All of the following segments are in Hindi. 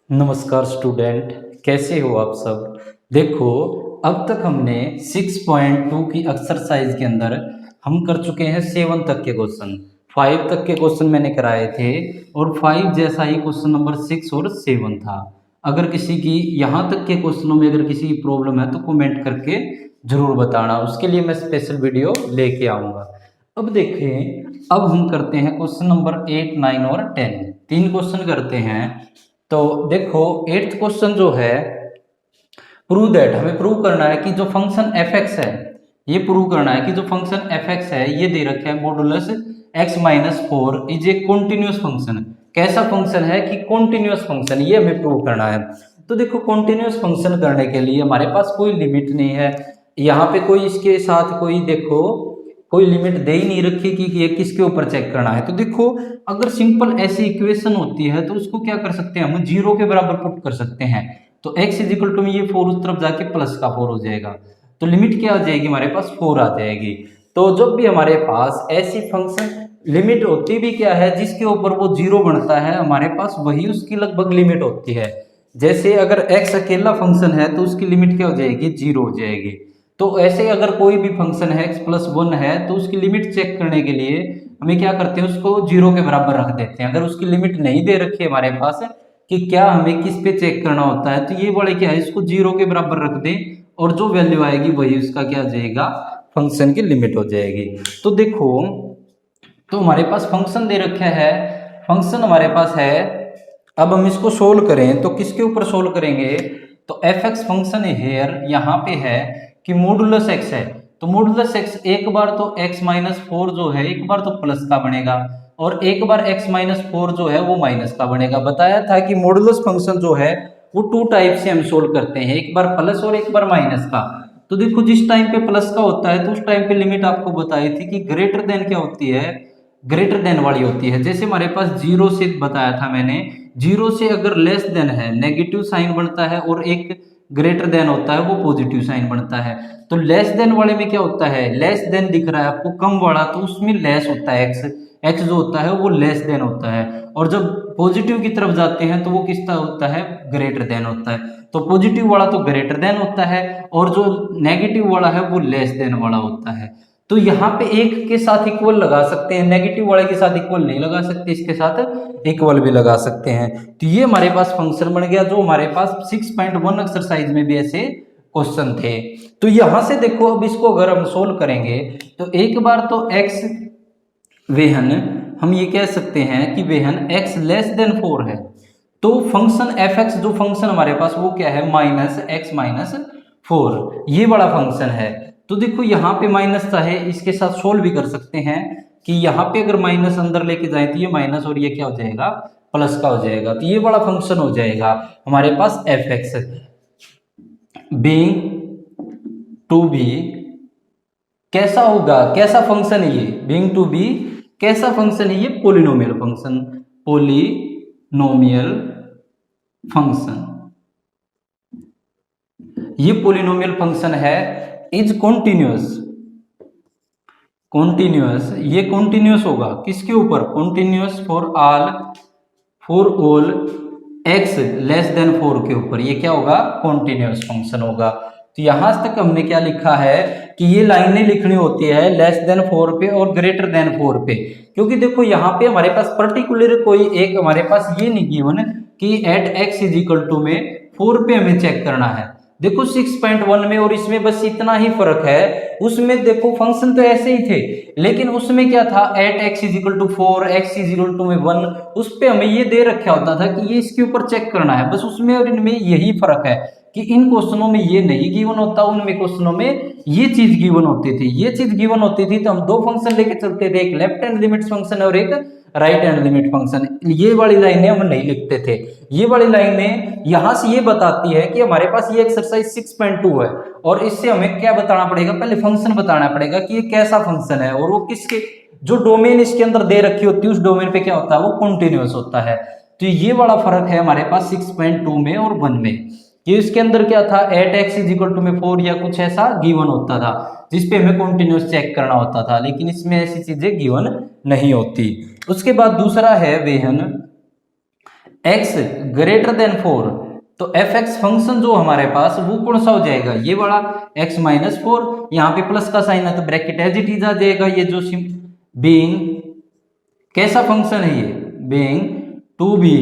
नमस्कार स्टूडेंट, कैसे हो आप सब। देखो, अब तक हमने 6.2 की एक्सरसाइज के अंदर हम कर चुके हैं 7 तक के क्वेश्चन। 5 तक के क्वेश्चन मैंने कराए थे और 5 जैसा ही क्वेश्चन नंबर 6 और 7 था। अगर किसी की यहाँ तक के क्वेश्चनों में अगर किसी की प्रॉब्लम है तो कमेंट करके जरूर बताना, उसके लिए मैं स्पेशल वीडियो लेके आऊँगा। अब देखें, अब हम करते हैं क्वेश्चन नंबर 8, 9 और 10। 3 क्वेश्चन करते हैं। तो देखो, 8th क्वेश्चन जो है, प्रूव दैट, हमें प्रूव करना है कि जो फंक्शन एफ एक्स है, ये प्रूव करना है कि जो फंक्शन एफ एक्स है ये दे रखा है modulus x minus 4 is a continuous function. कैसा फंक्शन है कि कॉन्टिन्यूस फंक्शन, ये हमें प्रूव करना है। तो देखो, कॉन्टिन्यूस फंक्शन करने के लिए हमारे पास कोई लिमिट नहीं है, यहाँ पे कोई इसके साथ कोई देखो कोई लिमिट दे ही नहीं रखी कि ये किसके ऊपर चेक करना है। तो देखो, अगर सिंपल ऐसी इक्वेशन होती है तो उसको क्या कर सकते हैं, हम जीरो के बराबर पुट कर सकते हैं। तो x इज इक्वल टू में ये 4 उस तरफ जाके प्लस का 4 हो जाएगा, तो लिमिट क्या आ जाएगी, हमारे पास 4 आ जाएगी। तो जब भी हमारे पास ऐसी फंक्शन लिमिट होती भी क्या है जिसके ऊपर वो जीरो बनता है, हमारे पास वही उसकी लगभग लिमिट होती है। जैसे अगर x अकेला फंक्शन है तो उसकी लिमिट क्या हो जाएगी, जीरो हो जाएगी। तो ऐसे अगर कोई भी फंक्शन है x+1 है तो उसकी लिमिट चेक करने के लिए हमें क्या करते हैं, उसको जीरो के बराबर रख देते हैं। अगर उसकी लिमिट नहीं दे रखी है हमारे पास कि क्या हमें किस पे चेक करना होता है, तो ये वाले क्या है, इसको जीरो के बराबर रख दें और जो वैल्यू आएगी वही उसका क्या हो जाएगा, फंक्शन की लिमिट हो जाएगी। तो देखो, तो हमारे पास फंक्शन दे रखा है, फंक्शन हमारे पास है। अब हम इसको सोल्व करें तो किसके ऊपर सोल्व करेंगे, तो एफ एक्स फंक्शन हेयर यहाँ पे है कि मॉडुलस एक्स है। तो मॉडुलस एक्स एक बार तो x माइनस 4 जो है एक बार तो प्लस का बनेगा और एक बार x माइनस 4 जो है वो माइनस का बनेगा। बताया था कि मॉडुलस फंक्शन जो है वो 2 टाइप से हम सोल्व करते हैं, एक बार प्लस और एक बार माइनस का। तो देखो, जिस टाइम पे प्लस का होता है तो उस टाइम पे लिमिट आपको बताई थी कि ग्रेटर देन क्या होती है, ग्रेटर देन वाली होती है। जैसे हमारे पास जीरो से बताया था मैंने, जीरो से अगर लेस देन है नेगेटिव साइन बनता है और एक ग्रेटर देन होता है वो पॉजिटिव साइन बनता है। तो लेस देन वाले में क्या होता है, लेस देन दिख रहा है आपको कम वाला, तो उसमें लेस होता है एक्स, एक्स जो होता है वो लेस देन होता है। और जब पॉजिटिव की तरफ जाते हैं तो वो किसका होता है, ग्रेटर देन होता है। तो पॉजिटिव वाला तो ग्रेटर देन होता है और जो नेगेटिव वाला है वो लेस देन वाला होता है। तो यहाँ पे एक के साथ इक्वल लगा सकते हैं, नेगेटिव वाले के साथ इक्वल नहीं लगा सकते, इसके साथ इक्वल भी लगा सकते हैं। तो ये हमारे पास फंक्शन बन गया, जो हमारे पास 6.1 एक्सरसाइज में भी ऐसे क्वेश्चन थे। तो यहां से देखो, अब इसको अगर हम सोल्व करेंगे तो एक बार तो x वेहन हम ये कह सकते हैं कि वेहन x लेस देन 4 है। तो फंक्शन एफ एक्स जो फंक्शन हमारे पास वो क्या है, माइनस एक्स माइनस 4, ये बड़ा फंक्शन है। तो देखो, यहाँ पे माइनस का है, इसके साथ सोल्व भी कर सकते हैं कि यहाँ पे अगर माइनस अंदर लेके जाए तो ये माइनस और ये क्या हो जाएगा, प्लस का हो जाएगा। तो ये बड़ा फंक्शन हो जाएगा हमारे पास F X being to B. कैसा होगा, कैसा फंक्शन है ये, बीइंग टू बी कैसा फंक्शन है ये, पोलिनोमियल फंक्शन, पोलिनोमियल फंक्शन। ये पोलिनोमियल फंक्शन है, इज कॉन्टिन्यूअस, कॉन्टिन्यूअस, ये कॉन्टिन्यूअस होगा किसके ऊपर, continuous for all X less than 4 के ऊपर, ये क्या होगा, कॉन्टिन्यूअस फंक्शन होगा। तो यहां तक हमने क्या लिखा है कि ये लाइनें लिखनी होती है लेस देन 4 पे और ग्रेटर देन 4 पे, क्योंकि देखो यहाँ पे हमारे पास पर्टिकुलर कोई एक हमारे पास ये नहीं गिवन कि at x is equal to में 4 पे हमें चेक करना है। देखो 6.1 में और इसमें बस इतना ही फर्क है, उसमें देखो फंक्शन तो ऐसे ही थे लेकिन उसमें क्या था, at x is equal to 4, x is equal to में 1, उस पे हमें ये दे रखा होता था कि ये इसके ऊपर चेक करना है। बस उसमें और इनमें यही फर्क है कि इन क्वेश्चनों में ये नहीं गिवन होता, उनमें क्वेश्चनों में ये चीज गिवन होती थी। ये चीज गिवन होती थी तो हम दो फंक्शन लेके चलते थे, एक लेफ्ट हैंड लिमिट फंक्शन और एक राइट हैंड लिमिट फंक्शन। ये वाली लाइनें हम नहीं लिखते थे, ये वाली लाइनें यहां से ये बताती है कि हमारे पास ये एक्सरसाइज 6.2 है और इससे हमें क्या बताना पड़ेगा, पहले फंक्शन बताना पड़ेगा कि ये कैसा फंक्शन है और वो किसके, जो डोमेन इसके अंदर दे रखी होती है उस डोमेन पे क्या होता है, वो कॉन्टिन्यूअस होता है। तो ये बड़ा फर्क है हमारे पास 6.2 में और 1 में। ये इसके अंदर क्या था, at x is equal to में 4 या कुछ ऐसा गिवन होता था जिसपे हमें कॉन्टिन्यूअस चेक करना होता था, लेकिन इसमें ऐसी चीजें गिवन नहीं होती। उसके बाद दूसरा है वेहन x ग्रेटर देन 4, तो एफ एक्स फंक्शन जो हमारे पास वो कौन सा हो जाएगा, ये वाला x माइनस 4, यहाँ पे प्लस का साइन है तो ब्रैकेट एज इट इज आ जाएगा। ये जो बीइंग कैसा फंक्शन है, ये बीइंग टू बी,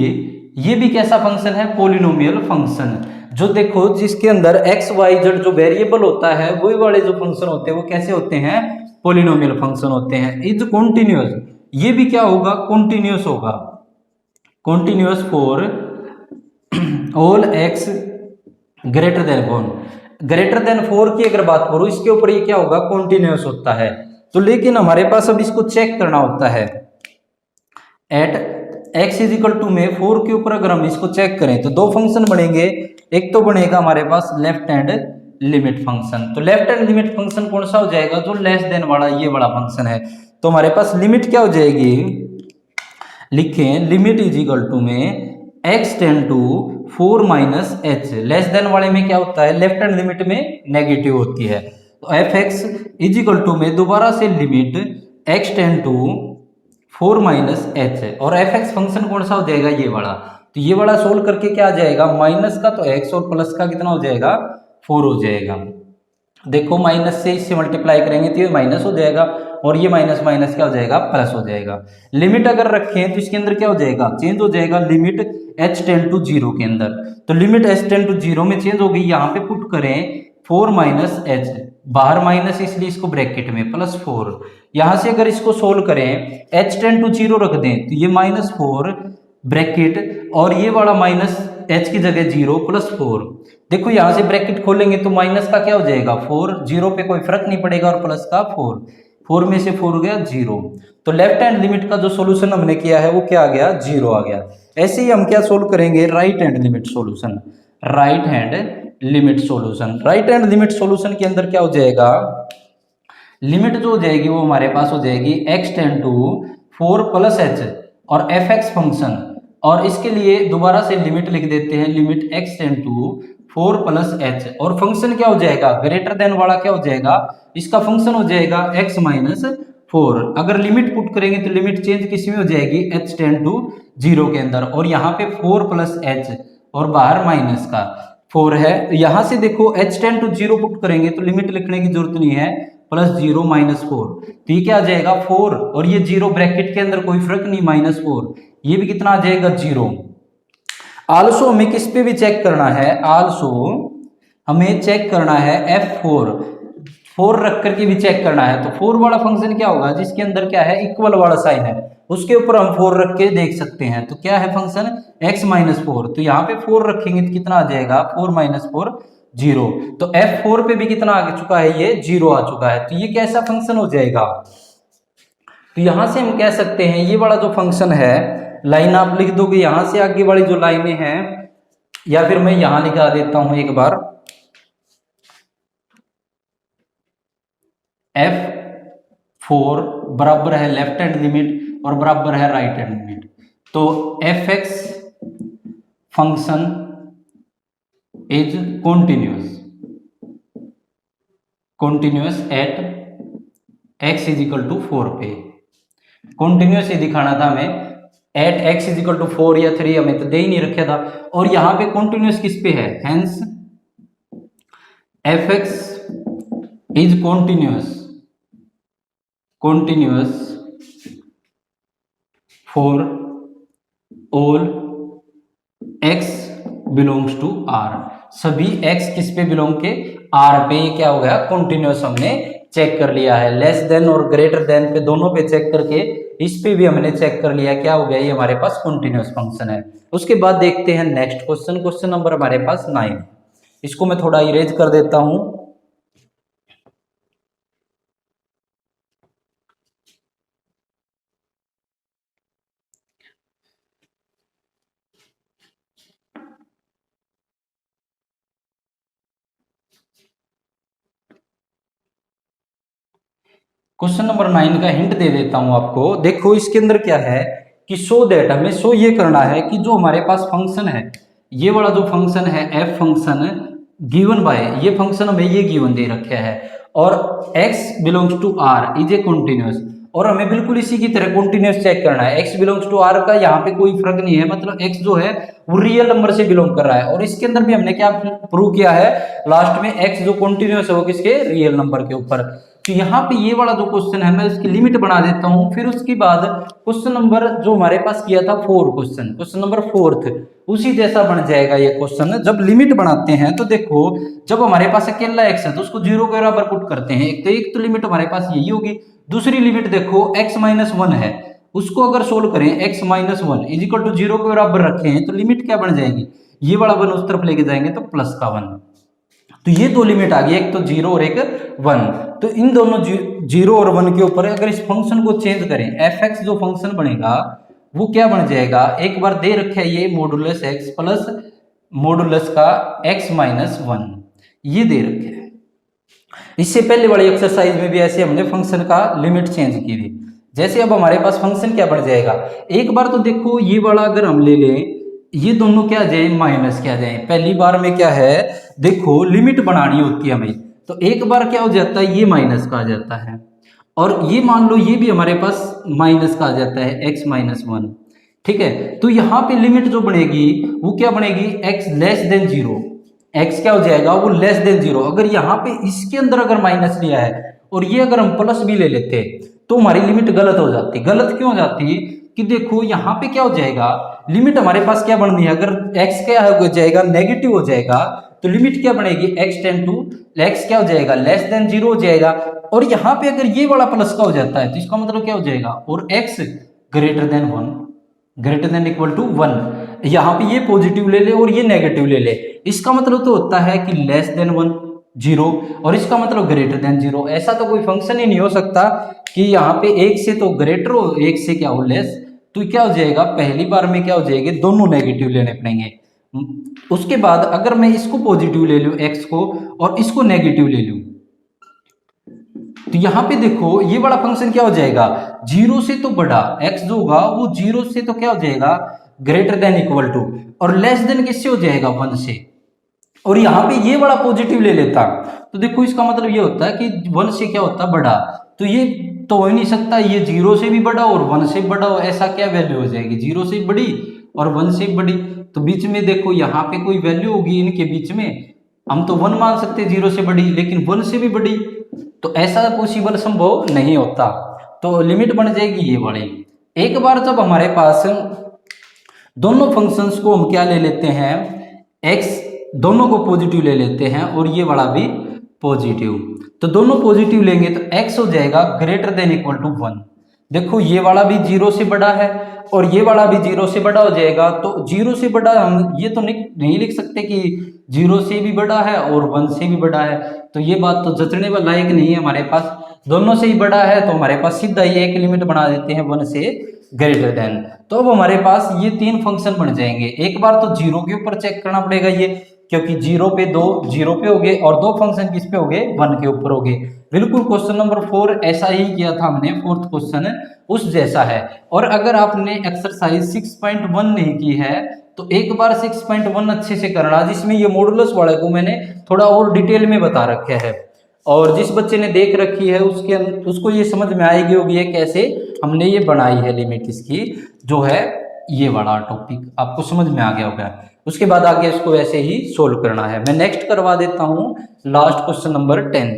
ये भी कैसा फंक्शन है, पॉलिनोमियल फंक्शन। जो देखो जिसके अंदर x y z जो वेरिएबल होता है वही वाले जो फंक्शन होते हैं वो कैसे होते हैं, पॉलिनोमियल फंक्शन होते हैं। इज कॉन्टिन्यूअस, ये भी क्या होगा, कॉन्टिन्यूअस होगा, continuous for all x greater then 4। Greater than 4 की अगर बात करूं इसके ऊपर ये क्या होगा, कॉन्टिन्यूअस होता है। तो लेकिन हमारे पास अब इसको चेक करना होता है, at x is equal to में 4 के ऊपर अगर हम इसको चेक करें तो दो फंक्शन बनेंगे। एक तो बनेगा हमारे पास लेफ्ट हैंड लिमिट फंक्शन, तो लेफ्ट हैंड लिमिट फंक्शन कौन सा हो जाएगा, जो लेस देन वाला ये वाला फंक्शन है। तो हमारे पास लिमिट क्या हो जाएगी, लिखें लिमिट इज इक्वल टू में x tend to 4 minus h, less than वाले में क्या होता है, लेफ्ट हैंड लिमिट में नेगेटिव होती है। तो f x is equal to में दोबारा से limit x tend to 4 minus h, और एफ एक्स फंक्शन कौन सा हो जाएगा, ये वाला। तो ये वाला सोल्व करके क्या आ जाएगा, माइनस का तो x और प्लस का कितना हो जाएगा, 4 हो जाएगा। देखो माइनस से इससे मल्टीप्लाई करेंगे तो ये माइनस हो जाएगा, और ये माइनस माइनस क्या हो जाएगा, प्लस हो जाएगा। लिमिट अगर रखें तो इसके अंदर क्या हो जाएगा, चेंज हो जाएगा, लिमिट h टेंड टू 0 के अंदर। तो लिमिट h टेंड टू 0 में चेंज होगी, यहाँ पे पुट करें 4 माइनस एच, बाहर माइनस इसलिए इसको ब्रैकेट में प्लस 4। यहाँ से अगर इसको सोल्व करें h टेंड टू 0 रख दें तो ये माइनस 4 ब्रैकेट, और ये वाला माइनस h की जगह 0 प्लस 4। देखो यहाँ से ब्रैकेट खोलेंगे तो माइनस का क्या हो जाएगा 4, 0 पे कोई फर्क नहीं पड़ेगा, और प्लस का 4, 4 में से 4 गया 0। तो लेफ्ट हैंड लिमिट का जो सॉल्यूशन हमने किया है वो क्या आ गया, 0 आ गया। ऐसे ही हम क्या सोल्व करेंगे, right hand limit solution, right hand limit solution. Right hand limit solution के अंदर क्या हो जाएगा, लिमिट जो हो जाएगी वो हमारे पास हो जाएगी x tend to 4 plus h और एफ एक्स फंक्शन, और इसके लिए दोबारा से लिमिट लिख देते हैं, limit x tend to 4 plus h, और फंक्शन क्या हो जाएगा, ग्रेटर देन वाला क्या हो जाएगा, इसका फंक्शन हो जाएगा x माइनस 4। अगर लिमिट पुट करेंगे तो लिमिट चेंज किस में हो जाएगी, h टेंड टू 0 के अंदर, और यहाँ पे 4 प्लस एच और बाहर माइनस का 4 है। यहाँ से देखो h टेंड टू 0 पुट करेंगे तो लिमिट लिखने की जरूरत नहीं है, प्लस 0 माइनस 4, तो ये क्या आ जाएगा 4, और ये 0 ब्रैकेट के अंदर कोई फर्क नहीं, माइनस 4, ये भी कितना आ जाएगा 0। आल्सो हमें किस पे भी चेक करना है, आल्सो हमें चेक करना है F4, 4 रख करके भी चेक करना है। तो 4 वाला फंक्शन क्या होगा, जिसके अंदर क्या है, इक्वल वाला साइन है, उसके ऊपर हम 4 रख के देख सकते हैं। तो क्या है फंक्शन, x माइनस 4, तो यहाँ पे 4 रखेंगे तो कितना आ जाएगा, 4 माइनस 4 0। तो F4 पे भी कितना आ चुका है, ये 0 आ चुका है। तो ये कैसा फंक्शन हो जाएगा, तो यहां से हम कह सकते हैं ये वाला जो फंक्शन है, लाइन आप लिख दोगे, यहां से आगे वाली जो लाइनें हैं, या फिर मैं यहां लिखा देता हूं एक बार, F4 बराबर है लेफ्ट हैंड लिमिट और बराबर है राइट हैंड लिमिट। तो f x function is continuous at x is equal to 4 पे। कॉन्टिन्यूअस ही दिखाना था हमें, at x is equal to 4 या 3 हमें तो दे ही नहीं रखा था, और यहां पे कॉन्टिन्यूअस किस पे है, hence f x is continuous for all x belongs to r, सभी x किस पे बिलोंग के, r पे। ये क्या हो गया, कॉन्टिन्यूअस हमने चेक कर लिया है। लेस देन और ग्रेटर देन पे दोनों पे चेक करके इस पे भी हमने चेक कर लिया, क्या हो गया, ये हमारे पास कॉन्टिन्यूअस फंक्शन है। उसके बाद देखते हैं नेक्स्ट क्वेश्चन, क्वेश्चन नंबर हमारे पास 9। इसको मैं थोड़ा इरेज कर देता हूं। क्वेश्चन नंबर 9 का हिंट दे देता हूं आपको। देखो इसके अंदर क्या है कि शो दैट, हमें शो ये करना है कि जो हमारे पास फंक्शन है, ये वाला जो फंक्शन है एफ फंक्शन गिवन बाय, ये फंक्शन हमें ये गिवन दे रखा है, और x belongs to r is a continuous, और हमें बिल्कुल इसी की तरह कंटिन्यूस चेक करना है। x बिलोंग्स टू r का यहाँ पे कोई फर्क नहीं है, मतलब x जो है वो रियल नंबर से बिलोंग कर रहा है। और इसके अंदर भी हमने क्या प्रूव किया है, लास्ट में x जो कंटिन्यूस है वो किसके, रियल नंबर के ऊपर। तो यहाँ पे ये वाला जो क्वेश्चन है मैं उसकी लिमिट बना देता हूँ। फिर उसके बाद क्वेश्चन नंबर जो हमारे पास किया था 4, क्वेश्चन नंबर 4 उसी जैसा बन जाएगा ये क्वेश्चन। जब लिमिट बनाते हैं तो देखो, जब हमारे पास अकेला x है तो उसको 0 के बराबर पुट करते हैं। एक तो लिमिट हमारे पास यही होगी। दूसरी लिमिट देखो x माइनस 1 है, उसको अगर सोल्व करें x minus 1 is equal to 0 के बराबर रखे हैं तो लिमिट क्या बन जाएगी, ये वाला 1 उस तरफ लेके जाएंगे तो प्लस का 1। तो ये दो लिमिट आ गई, एक तो 0 और एक 1। तो इन दोनों 0 और 1 के ऊपर अगर इस फंक्शन को चेंज करें, fx जो फंक्शन बनेगा वो क्या बन जाएगा, एक बार दे रखे है ये मॉडुलस x प्लस मॉडुलस का x माइनस 1, ये दे रखे है। इससे पहले वाली एक्सरसाइज में भी ऐसे हमने फंक्शन का लिमिट चेंज की थी। जैसे अब हमारे पास फंक्शन क्या बन जाएगा, एक बार तो देखो ये वाला अगर हम ले लें, ये दोनों क्या आ जाए, माइनस क्या आ जाए। पहली बार में क्या है, देखो लिमिट बनानी होती है हमें, तो एक बार क्या हो जाता है, ये माइनस का आ जाता है। और ये मान लो ये भी हमारे पास माइनस का आ जाता है, x माइनस 1। ठीक है, तो यहाँ पे लिमिट जो बनेगी वो क्या बनेगी, x लेस देन 0। x क्या हो जाएगा, वो लेस देन 0। अगर यहाँ पे इसके अंदर अगर माइनस लिया है और ये अगर हम प्लस भी ले लेते तो हमारी लिमिट गलत हो जाती। गलत क्यों हो जाती कि देखो यहाँ पे क्या हो जाएगा, लिमिट हमारे पास क्या बननी है, अगर x क्या हो जाएगा, नेगेटिव हो जाएगा तो लिमिट क्या बनेगी, x टेंड टू x क्या हो जाएगा, लेस देन 0 हो जाएगा। और यहाँ पे अगर ये वाला प्लस का हो जाता है तो इसका मतलब क्या हो जाएगा, और x greater than 1, greater than equal to 1। यहाँ पे ये पॉजिटिव ले ले और ये नेगेटिव ले ले, इसका मतलब तो होता है कि लेस देन 1 0, और इसका मतलब ग्रेटर देन 0। ऐसा तो कोई फंक्शन ही नहीं हो सकता कि यहाँ पे 1 से तो ग्रेटर हो, 1 से क्या हो लेस। तो क्या हो जाएगा, पहली बार में क्या हो जाएगी, दोनों नेगेटिव लेने पड़ेंगे। उसके बाद अगर मैं इसको पॉजिटिव ले लूं x को और इसको नेगेटिव ले लूं, तो यहाँ पे देखो ये वाला फंक्शन क्या हो जाएगा, 0 से तो बड़ा x जो होगा वो 0 से तो क्या हो जाएगा, ग्रेटर देन इक्वल टू, और लेस देन किससे हो जाएगा, 1 से। और यहाँ पे ये वाला पॉजिटिव ले लेता तो देखो इसका मतलब ये होता है कि 1 से क्या होता है, बड़ा। तो ये तो हो ही नहीं सकता, ये 0 से भी बड़ा और 1 से बड़ा हो, ऐसा क्या वैल्यू हो जाएगी, 0 से बड़ी और 1 से बड़ी। तो बीच में देखो यहाँ पे कोई वैल्यू होगी इनके बीच में, हम तो 1 मान सकते 0 से बड़ी, लेकिन 1 से भी बड़ी, तो ऐसा पॉसिबल संभव नहीं होता। तो लिमिट बन जाएगी ये वाली। एक बार जब हमारे पास दोनों फंक्शंस को हम क्या ले लेते हैं, x दोनों को पॉजिटिव ले लेते हैं और ये वाला भी पॉजिटिव, तो दोनों पॉजिटिव लेंगे तो x हो जाएगा ग्रेटर देन इक्वल टू 1। देखो ये वाला भी 0 से बड़ा है और ये वाला भी 0 से बड़ा हो जाएगा। तो 0 से बड़ा हम ये तो नहीं लिख सकते कि 0 से भी बड़ा है और 1 से भी बड़ा है, तो ये बात तो जचने वाला लायक नहीं है हमारे पास। दोनों से ही बड़ा है तो हमारे पास सीधा ही एक लिमिट बना देते हैं 1 से ग्रेटर देन। तो अब हमारे पास ये 3 फंक्शन बन जाएंगे। एक बार तो 0 के ऊपर चेक करना पड़ेगा ये, क्योंकि 0 पे 2 0 पे हो गए और 2 फंक्शन किस पे हो गए, 1 के ऊपर हो गए। बिल्कुल क्वेश्चन नंबर 4 ऐसा ही किया था हमने, 4th क्वेश्चन उस जैसा है। और अगर आपने एक्सरसाइज 6.1 नहीं की है तो एक बार 6.1 अच्छे से करना, जिसमें ये मॉडुलस वाले को मैंने थोड़ा और डिटेल में बता रखा है। और जिस बच्चे ने देख रखी है उसको ये समझ में आएगी होगी ये कैसे हमने ये बनाई है लिमिट इसकी, जो है ये वाला टॉपिक आपको समझ में आ गया होगा। उसके बाद आगे इसको ऐसे ही सोल्व करना है। मैं नेक्स्ट करवा देता हूं, लास्ट क्वेश्चन नंबर 10।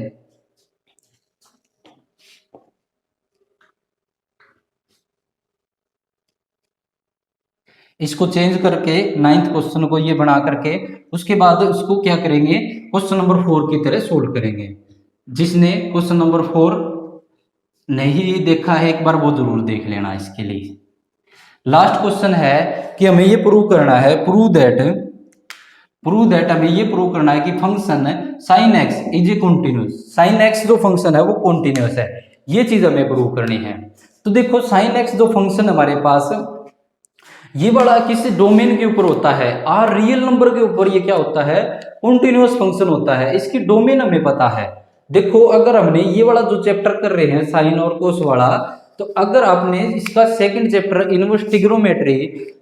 इसको चेंज करके 9th क्वेश्चन को ये बना करके उसके बाद उसको क्या करेंगे, क्वेश्चन नंबर 4 की तरह सोल्व करेंगे। जिसने क्वेश्चन नंबर 4 नहीं देखा है एक बार वो जरूर देख लेना। इसके लिए लास्ट क्वेश्चन है कि हमें ये प्रूव करना है, प्रूव दैट हमें ये प्रूव करना है कि function sin x is a continuous. sin x जो फंक्शन है वो कंटिन्यूअस है, ये चीज हमें प्रूव करनी है। तो देखो sin x जो फंक्शन हमारे पास ये वाला किस डोमेन के ऊपर होता है, आर रियल नंबर के ऊपर ये क्या होता है, कंटिन्यूअस फंक्शन होता है। इसकी डोमेन हमें पता है। देखो अगर हमने ये वाला जो चैप्टर कर रहे हैं साइन और कोस वाला, तो अगर आपने इसका सेकंड चैप्टर इनवर्स ट्रिग्नोमेट्री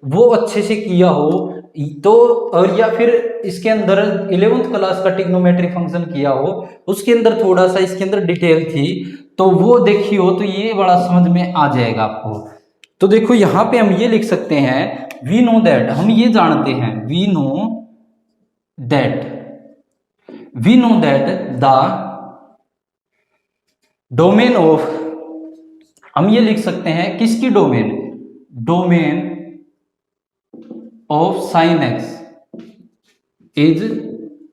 वो अच्छे से किया हो, तो और या फिर इसके अंदर 11th क्लास का ट्रिग्नोमेट्री फंक्शन किया हो, उसके अंदर थोड़ा सा इसके अंदर डिटेल थी, तो वो देखी हो तो ये बड़ा समझ में आ जाएगा आपको। तो देखो यहाँ पे हम ये लिख सकते हैं, वी नो दैट, हम ये जानते हैं, we know that the domain of, हम ये लिख सकते हैं किसकी domain, domain of sine x is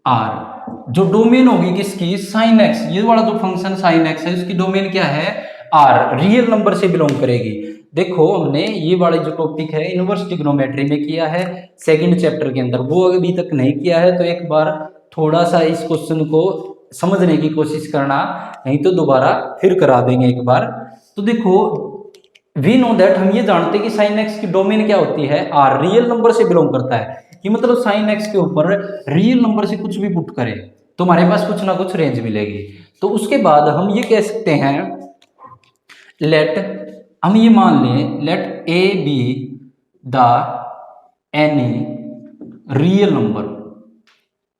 R. जो डोमेन होगी किसकी, साइन एक्स, ये वाला जो फंक्शन साइन एक्स है उसकी डोमेन क्या है, आर, रियल नंबर से बिलोंग करेगी। देखो हमने ये वाली जो टॉपिक है इनवर्स ट्रिग्नोमेट्री में किया है सेकंड चैप्टर के अंदर, वो अभी तक नहीं किया है तो एक बार थोड़ा सा इस क्वेश्चन को समझने की कोशिश करना, नहीं तो दोबारा फिर करा देंगे एक बार। तो देखो वी नो दैट, हम ये जानते हैं कि साइन एक्स की डोमेन क्या होती है, आर, रियल नंबर से बिलोंग करता है, कि मतलब साइन एक्स के ऊपर रियल नंबर से कुछ भी पुट करें तो हमारे पास कुछ ना कुछ रेंज मिलेगी। तो उसके बाद हम ये कह सकते हैं, लेट, हम ये मान लें, let A be the any real number,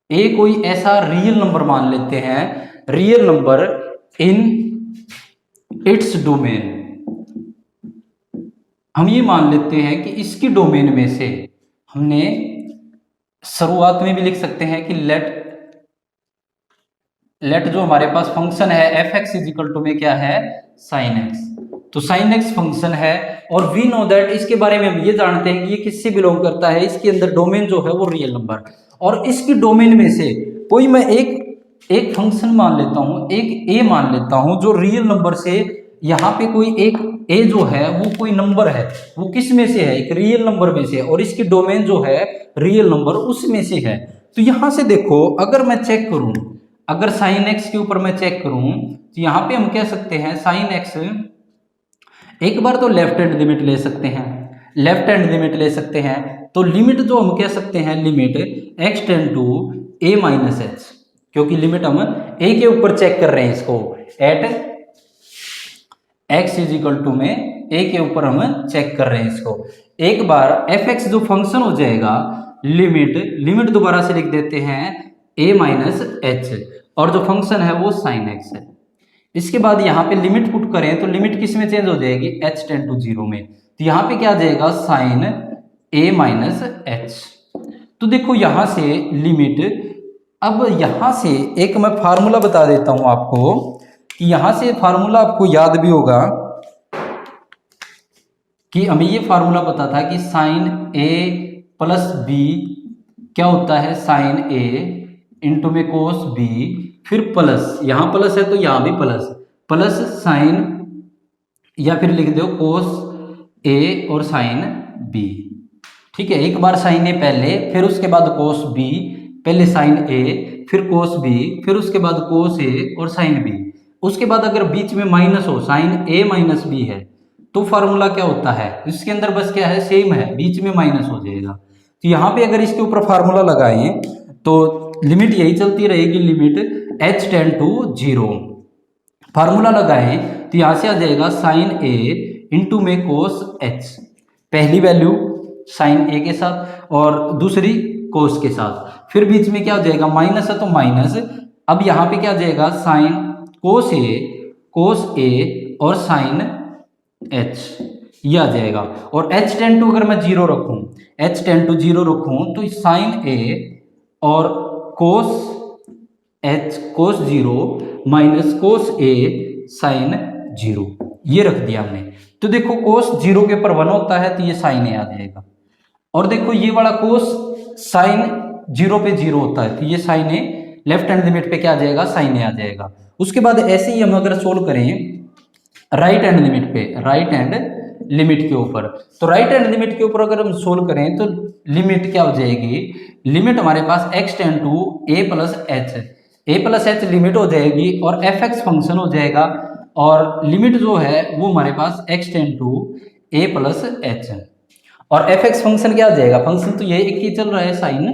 A कोई ऐसा रियल नंबर मान लेते हैं, real number in its domain, हम ये मान लेते हैं कि इसकी डोमेन में से, हमने शुरुआत में भी लिख सकते हैं कि लेट जो हमारे पास फंक्शन है f x is equal to में क्या है, साइन एक्स, तो साइन एक्स फंक्शन है, और वी नो दैट, इसके बारे में हम ये जानते हैं कि ये किससे बिलोंग करता है, इसके अंदर डोमेन जो है वो रियल नंबर, और इसकी डोमेन में से कोई मैं एक फंक्शन मान लेता हूं, एक ए मान लेता हूं जो रियल नंबर से, यहाँ पे कोई एक ए जो है वो कोई नंबर है, वो किस में से है, एक रियल नंबर में से, और इसकी डोमेन जो है रियल नंबर उसमें से है। तो यहां से देखो अगर मैं चेक करूं, अगर साइन एक्स के ऊपर मैं चेक करूं तो यहां पे हम कह सकते हैं साइन एक्स, एक बार तो लेफ्ट हैंड लिमिट ले सकते हैं, लेफ्ट हैंड लिमिट ले सकते हैं, तो लिमिट जो हम कह सकते हैं, limit x tend to a minus h, क्योंकि लिमिट हम ए के ऊपर चेक कर रहे हैं इसको, at x is equal to में a के ऊपर हम चेक कर रहे हैं इसको। एक बार एफ एक्स जो फंक्शन हो जाएगा, लिमिट दोबारा से लिख देते हैं a माइनस एच, और जो फंक्शन है वो साइन एक्स है। इसके बाद यहाँ पे लिमिट पुट करें तो लिमिट किस में चेंज हो जाएगी, h टेंड टू 0 में, तो यहाँ पे क्या आ जाएगा, साइन a माइनस एच। तो देखो यहाँ से लिमिट, अब यहाँ से एक मैं फार्मूला बता देता हूँ आपको, कि यहां से फार्मूला आपको याद भी होगा कि हमें ये फार्मूला पता था कि साइन ए प्लस बी क्या होता है, साइन ए इंटू में कोस बी, फिर प्लस, यहां प्लस है तो यहां भी प्लस, प्लस साइन, या फिर लिख दो कोस ए और साइन बी। ठीक है, एक बार साइन ए पहले, फिर उसके बाद कोस बी, पहले साइन ए फिर कोस बी, फिर उसके बाद कोस ए और साइन बी। उसके बाद अगर बीच में माइनस हो, साइन ए माइनस बी है, तो फार्मूला क्या होता है, इसके अंदर बस क्या है, सेम है, बीच में माइनस हो जाएगा। तो यहाँ पे अगर इसके ऊपर फार्मूला लगाएं तो लिमिट यही चलती रहेगी, limit h tend to 0, formula लगाएं तो यहाँ से आ जाएगा साइन ए इंटू में कोस h, पहली वैल्यू साइन ए के साथ और दूसरी कोस के साथ, फिर बीच में क्या हो जाएगा, माइनस है तो माइनस, अब यहाँ पे क्या आ जाएगा, साइन कोस ए और साइन एच, ये आ जाएगा, और h टेंड टू अगर मैं 0 रखूं, h टेंड टू 0 रखूं तो साइन ए और कोस h कोस 0 माइनस कोस ए साइन 0, ये रख दिया हमने। तो देखो कोस 0 के ऊपर 1 होता है तो ये साइन ए आ जाएगा, और देखो ये वाला कोस साइन 0 पे 0 होता है तो ये साइन ए, लेफ्ट हैंड लिमिट पे क्या आ जाएगा, साइन ए आ जाएगा। उसके बाद ऐसे ही हम अगर सोल्व करें राइट हैंड लिमिट पे, राइट हैंड लिमिट के ऊपर, तो राइट हैंड लिमिट के ऊपर अगर हम सोल्व करें तो लिमिट क्या हो जाएगी, लिमिट हमारे पास x tend to a plus h limit हो जाएगी, और एफ एक्स फंक्शन हो जाएगा, और लिमिट जो है वो हमारे पास x tend to a plus h, और एफ एक्स फंक्शन क्या आ जाएगा, फंक्शन तो ये एक ही चल रहा है साइन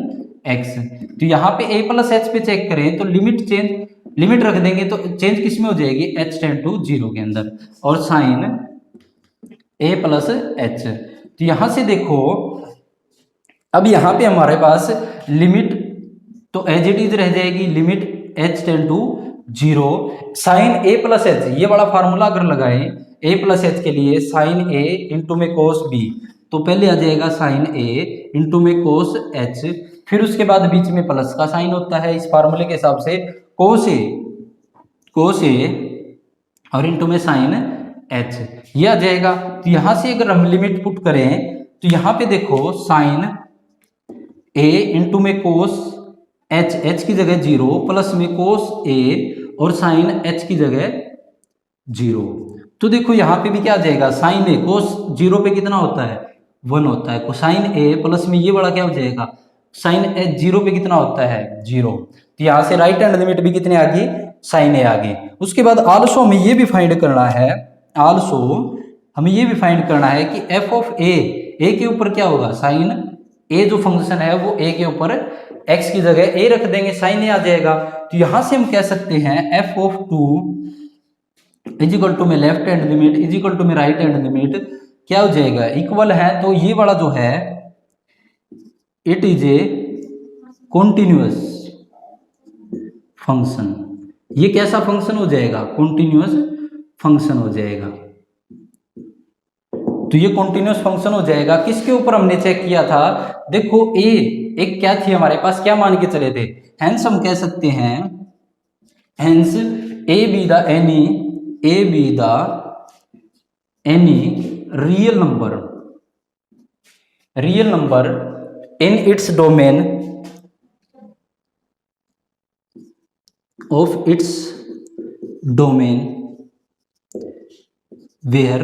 x, तो यहाँ पे a प्लस एच पे चेक करें तो लिमिट रख देंगे तो चेंज किस में हो जाएगी, h टेंड टू 0 के अंदर, और साइन a प्लस एच। तो यहां से देखो अब यहाँ पे हमारे पास लिमिट तो एज इट इज रह जाएगी, limit h tend to 0 sine a plus h, ये वाला फार्मूला अगर लगाएं a प्लस एच के लिए साइन a इंटू में कोस b, तो पहले आ जाएगा साइन a इंटू में कोस h, फिर उसके बाद बीच में प्लस का साइन होता है इस फार्मूले के हिसाब से कोस a और इंटू में साइन h, ये आ जाएगा। तो यहां से अगर हम लिमिट पुट करें तो यहाँ पे देखो साइन a इंटू में कोस h की जगह 0 प्लस में कोस a और साइन h की जगह 0। तो देखो यहाँ पे भी क्या आ जाएगा, साइन a कोस 0 पे कितना होता है 1 होता है, कोसाइन a प्लस में ये वाला क्या हो जाएगा साइन h 0 पे कितना होता है 0। तो यहाँ से राइट हैंड लिमिट भी कितने आ गई साइन a आ गई। उसके बाद आल्सो हमें ये भी फाइंड करना है, आल्सो हमें ये भी फाइंड करना है कि f ऑफ a के ऊपर क्या होगा साइन a, जो फंक्शन है वो a के ऊपर x की जगह a रख देंगे साइन a आ जाएगा। तो यहां से हम कह सकते हैं f of 2 is equal to में left hand limit is equal to में राइट हैंड लिमिट क्या हो जाएगा इक्वल है, तो ये वाला जो है it is a continuous function, ये कैसा फंक्शन हो जाएगा कॉन्टिन्यूअस फंक्शन हो जाएगा। तो ये कॉन्टिन्यूअस फंक्शन हो जाएगा। किसके ऊपर हमने चेक किया था, देखो a एक क्या थी हमारे पास, क्या मान के चले थे, हेंस हम कह सकते हैं hence a be the any real number in its domain of its domain where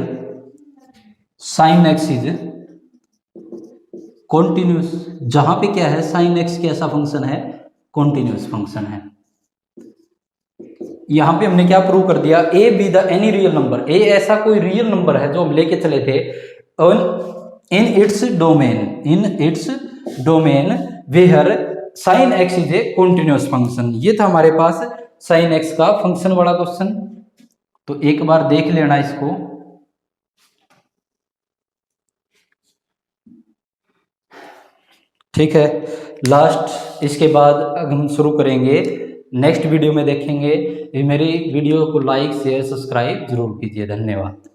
sine x is continuous, जहां पे क्या है साइन एक्स कैसा फंक्शन है कॉन्टिन्यूस फंक्शन है। यहां पे हमने क्या प्रूव कर दिया, A be the any real number, A ऐसा कोई रियल नंबर है जो हम लेके चले थे in its domain where sine x is a continuous function. ये था हमारे पास साइन एक्स का फंक्शन वाला क्वेश्चन, तो एक बार देख लेना इसको। ठीक है, लास्ट इसके बाद हम शुरू करेंगे नेक्स्ट वीडियो में देखेंगे। मेरी वीडियो को लाइक शेयर सब्सक्राइब जरूर कीजिए। धन्यवाद।